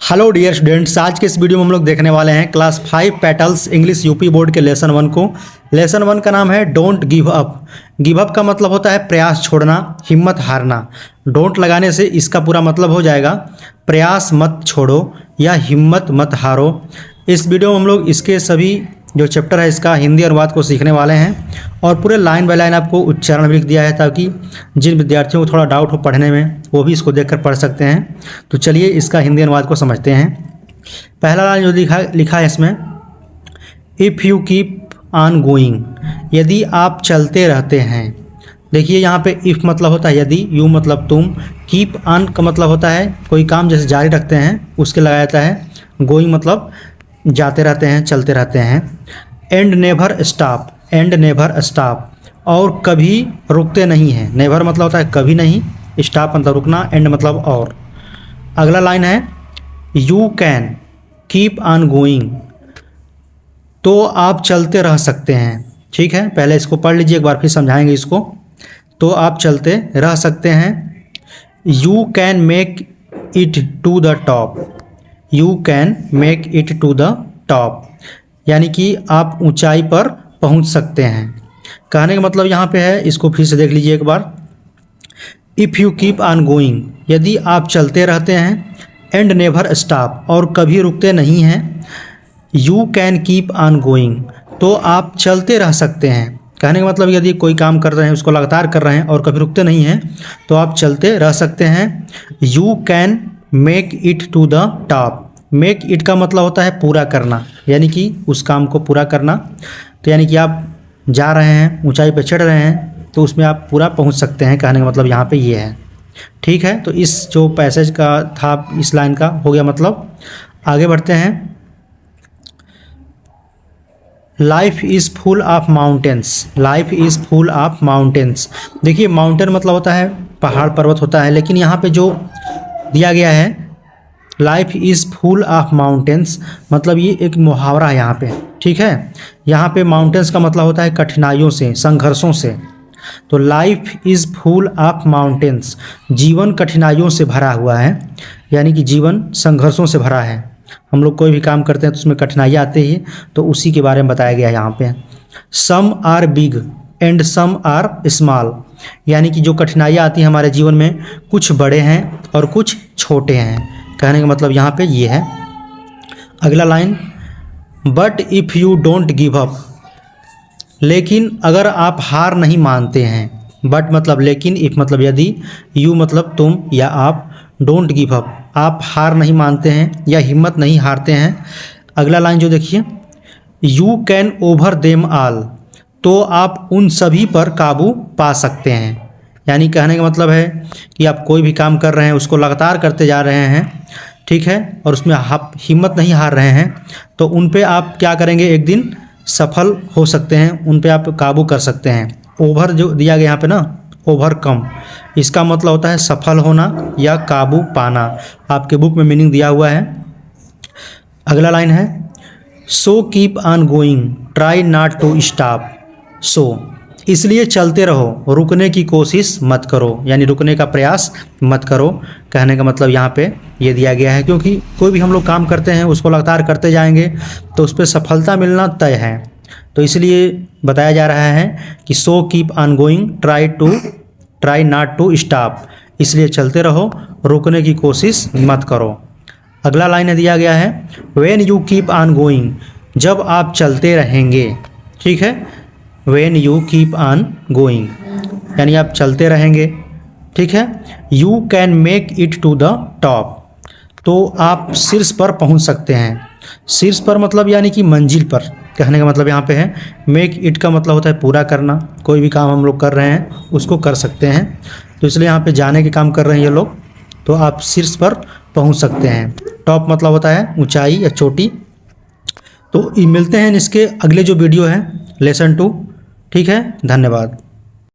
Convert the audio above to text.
Hello dear students, आज के इस वीडियो में हम लोग देखने वाले हैं class 5 petals English UP board के लेसन 1 को। लेसन 1 का नाम है don't give up. Give up का मतलब होता है प्रयास छोड़ना, हिम्मत हारना। डोंट लगाने से इसका पूरा मतलब हो जाएगा प्रयास मत छोड़ो या हिम्मत मत हारो। इस वीडियो में हम लोग इसके सभी जो चैप्टर है इसका हिंदी अनुवाद को सीखने वाले हैं और पूरे लाइन बाय लाइन आपको उच्चारण भी लिख दिया है ताकि जिन विद्यार्थियों को थोड़ा डाउट हो पढ़ने में वो भी इसको देखकर पढ़ सकते हैं। तो चलिए इसका हिंदी अनुवाद को समझते हैं। पहला लाइन जो लिखा है इसमें, if you keep on going, यदि आप चलते रहते हैं। देखिए यहाँ पे इफ़ मतलब होता है यदि, यू मतलब तुम, कीप ऑन का मतलब होता है कोई काम जैसे जारी रखते हैं उसके लगाया जाता है, गोइंग मतलब जाते रहते हैं, चलते रहते हैं। And never stop, and never stop, और कभी रुकते नहीं हैं। नेवर मतलब होता है कभी नहीं, स्टॉप मतलब रुकना, एंड मतलब और। अगला लाइन है you can keep on going, तो आप चलते रह सकते हैं। ठीक है, पहले इसको पढ़ लीजिए एक बार फिर समझाएंगे इसको। तो आप चलते रह सकते हैं। You can make it to the top, you can make it to the top, यानी कि आप ऊंचाई पर पहुंच सकते हैं। कहने का मतलब यहाँ पे है, इसको फिर से देख लीजिए एक बार। If you keep on going, यदि आप चलते रहते हैं। एंड नेवर स्टॉप, और कभी रुकते नहीं हैं। You can keep on going, तो आप चलते रह सकते हैं। कहने का मतलब यदि कोई काम कर रहे हैं उसको लगातार कर रहे हैं और कभी रुकते नहीं हैं तो आप चलते रह सकते हैं। You can make it to the top, make it का मतलब होता है पूरा करना, यानी कि उस काम को पूरा करना। तो यानी कि आप जा रहे हैं, ऊंचाई पर चढ़ रहे हैं तो उसमें आप पूरा पहुंच सकते हैं। कहने का मतलब यहाँ पे ये है। ठीक है, तो इस जो पैसेज का था इस लाइन का हो गया मतलब। आगे बढ़ते हैं। Life is full of mountains, life is full of mountains. देखिए माउंटेन मतलब होता है पहाड़ पर्वत होता है, लेकिन यहाँ पे जो दिया गया है life is full of mountains, मतलब ये एक मुहावरा है यहाँ पे। ठीक है, यहाँ पे माउंटेन्स का मतलब होता है कठिनाइयों से, संघर्षों से। तो life is full of mountains, जीवन कठिनाइयों से भरा हुआ है, यानी कि जीवन संघर्षों से भरा है। हम लोग कोई भी काम करते हैं तो उसमें कठिनाइयाँ आती ही, तो उसी के बारे में बताया गया है यहाँ पे। Some are big and some are small, यानी कि जो कठिनाइयाँ आती हैं हमारे जीवन में, कुछ बड़े हैं और कुछ छोटे हैं। कहने का मतलब यहाँ पे ये है। अगला line, but if you don't give up, लेकिन अगर आप हार नहीं मानते हैं। बट मतलब लेकिन, इफ़ मतलब यदि, यू मतलब तुम या आप, डोंट गिव अप आप हार नहीं मानते हैं या हिम्मत नहीं हारते हैं। अगला लाइन जो देखिए, you can over them all, तो आप उन सभी पर काबू पा सकते हैं। यानी कहने का मतलब है कि आप कोई भी काम कर रहे हैं उसको लगातार करते जा रहे हैं, ठीक है, और उसमें आप हिम्मत नहीं हार रहे हैं, तो उन पे आप क्या करेंगे, एक दिन सफल हो सकते हैं, उन पे आप काबू कर सकते हैं। ओवर जो दिया गया यहाँ पे ना, ओवरकम, इसका मतलब होता है सफल होना या काबू पाना। आपके बुक में मीनिंग दिया हुआ है। अगला लाइन है, so keep on going try not to stop, so इसलिए चलते रहो, रुकने की कोशिश मत करो, यानी रुकने का प्रयास मत करो। कहने का मतलब यहाँ पे ये दिया गया है, क्योंकि कोई भी हम लोग काम करते हैं उसको लगातार करते जाएंगे तो उस पर सफलता मिलना तय है। तो इसलिए बताया जा रहा है कि so keep on going try not to stop, इसलिए चलते रहो, रुकने की कोशिश मत करो। अगला लाइन दिया गया है, when you keep on going, जब आप चलते रहेंगे। ठीक है, when you keep on going यानी आप चलते रहेंगे। ठीक है, you can make it to the top, तो आप शीर्ष पर पहुंच सकते हैं। शीर्ष पर मतलब यानी कि मंजिल पर। कहने का मतलब यहाँ पे है, मेक इट का मतलब होता है पूरा करना, कोई भी काम हम लोग कर रहे हैं उसको कर सकते हैं, तो इसलिए यहाँ पे जाने के काम कर रहे हैं ये लोग, तो आप शीर्ष पर पहुँच सकते हैं। टॉप मतलब होता है ऊंचाई या चोटी। तो मिलते हैं इसके अगले जो वीडियो है लेसन 2। ठीक है, धन्यवाद।